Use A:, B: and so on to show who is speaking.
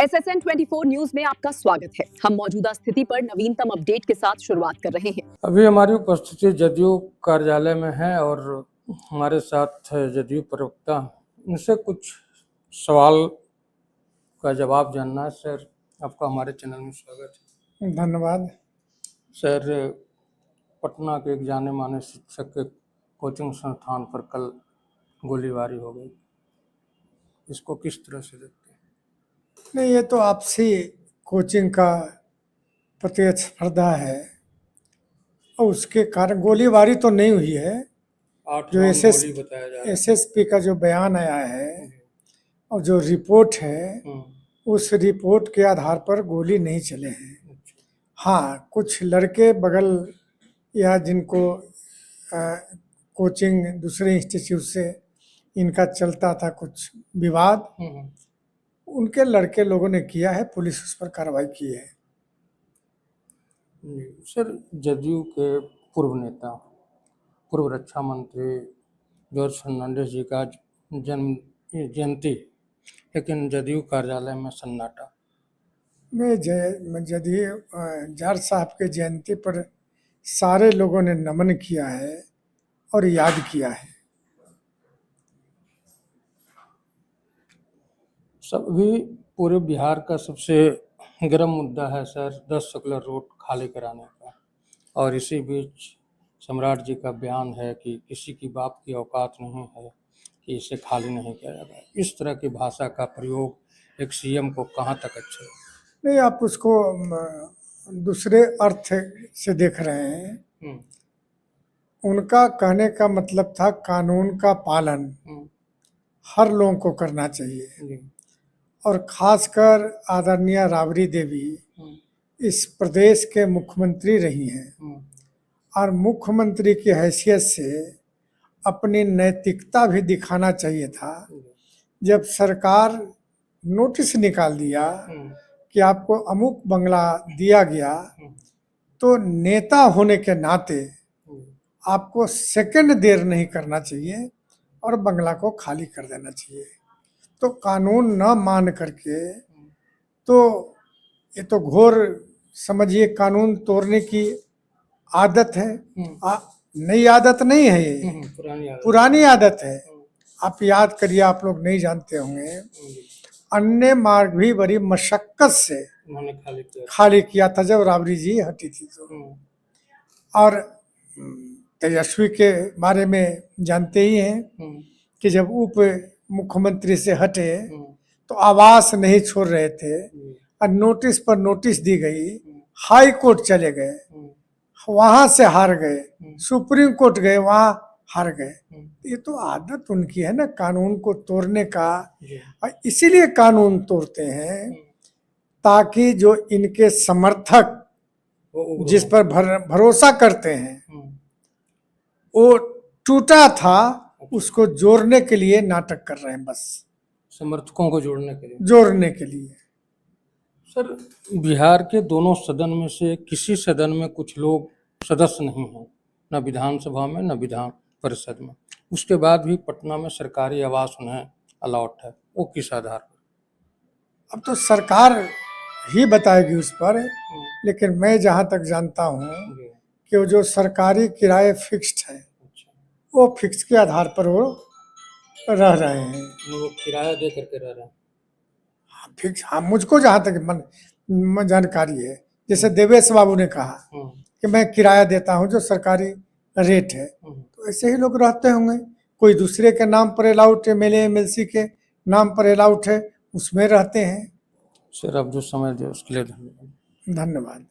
A: SSN 24 news में आपका स्वागत है। हम मौजूदा स्थिति पर नवीनतम अपडेट के साथ शुरुआत कर रहे हैं।
B: अभी हमारी उपस्थिति जदयू कार्यालय में है और हमारे साथ जदयू प्रवक्ता, उनसे कुछ सवाल का जवाब जानना है। सर, आपका हमारे चैनल में स्वागत है।
C: धन्यवाद।
B: सर, पटना के एक जाने माने शिक्षक के कोचिंग संस्थान पर कल गोलीबारी हो गई, इसको किस तरह से देखते हैं?
C: नहीं, ये तो आपसी कोचिंग का प्रतिस्पर्धा है और उसके कारण गोलीबारी तो नहीं हुई है।
B: 8
C: जो
B: राउंड गोली बताया जा रहा है।
C: एसएसपी का जो बयान आया है और जो रिपोर्ट है, उस रिपोर्ट के आधार पर गोली नहीं चले हैं। हाँ, कुछ लड़के बगल या जिनको कोचिंग दूसरे इंस्टीट्यूट से इनका चलता था कुछ विवाद, उनके लड़के लोगों ने किया है, पुलिस उस पर कार्रवाई की है।
B: सर, जदयू के पूर्व नेता, पूर्व रक्षा मंत्री जॉर्ज फर्नांडिस जी का जन्म जयंती, लेकिन जदयू कार्यालय में सन्नाटा।
C: मैं जदयू जाट साहब के जयंती पर सारे लोगों ने नमन किया है और याद किया है।
B: सभी पूरे बिहार का सबसे गर्म मुद्दा है सर 10 सर्कुलर रोड खाली कराने का, और इसी बीच सम्राट जी का बयान है कि किसी की बाप की औकात नहीं है कि इसे खाली नहीं किया जाएगा। इस तरह की भाषा का प्रयोग एक सीएम को कहाँ तक अच्छा है?
C: नहीं, आप उसको दूसरे अर्थ से देख रहे हैं। उनका कहने का मतलब था कानून का पालन हर लोगों को करना चाहिए, और खासकर आदरणीय राबड़ी देवी इस प्रदेश के मुख्यमंत्री रही हैं और मुख्यमंत्री की हैसियत से अपनी नैतिकता भी दिखाना चाहिए था। जब सरकार नोटिस निकाल दिया कि आपको अमुक बंगला दिया गया, तो नेता होने के नाते आपको सेकंड देर नहीं करना चाहिए और बंगला को खाली कर देना चाहिए। तो कानून न मान करके, तो ये तो घोर समझिए कानून तोड़ने की आदत है। नई आदत नहीं है, ये पुरानी आदत है। आप याद करिए, आप लोग नहीं जानते होंगे, अन्य मार्ग भी बड़ी मशक्कत से खाली किया था जब राबड़ी जी हटी थी। तो और तेजस्वी के बारे में जानते ही हैं कि जब उप मुख्यमंत्री से हटे तो आवास नहीं छोड़ रहे थे और नोटिस पर नोटिस दी गई, हाई कोर्ट चले गए, वहां से हार गए, सुप्रीम कोर्ट गए, वहां हार गए। ये तो आदत उनकी है ना कानून को तोड़ने का, और इसीलिए कानून तोड़ते हैं ताकि जो इनके समर्थक जिस पर भरोसा करते हैं वो टूटा था, उसको जोड़ने के लिए नाटक कर रहे हैं, बस
B: समर्थकों को जोड़ने के लिए। सर, बिहार के दोनों सदन में से किसी सदन में कुछ लोग सदस्य नहीं हैं, न विधानसभा में न विधान परिषद में। उसके बाद भी पटना में सरकारी आवास उन्हें अलॉट है, वो किस आधार पर?
C: अब तो सरकार ही बताएगी उस पर, लेकिन मैं जहाँ तक जानता हूँ कि वो जो सरकारी किराए फिक्स्ड है, वो फिक्स के आधार पर वो रह रहे हैं।
B: वो किराया दे करके रह रहे हैं?
C: हाँ, फिक्स। हाँ, मुझको जहाँ तक जानकारी है, जैसे देवेश बाबू ने कहा कि मैं किराया देता हूँ जो सरकारी रेट है, तो ऐसे ही लोग रहते होंगे। कोई दूसरे के नाम पर अलाउट है, एमएलए एमएलसी के नाम पर अलाउट है, उसमें रहते हैं।
B: सर, आप जो समय दिया उसके लिए धन्यवाद।
C: धन्यवाद।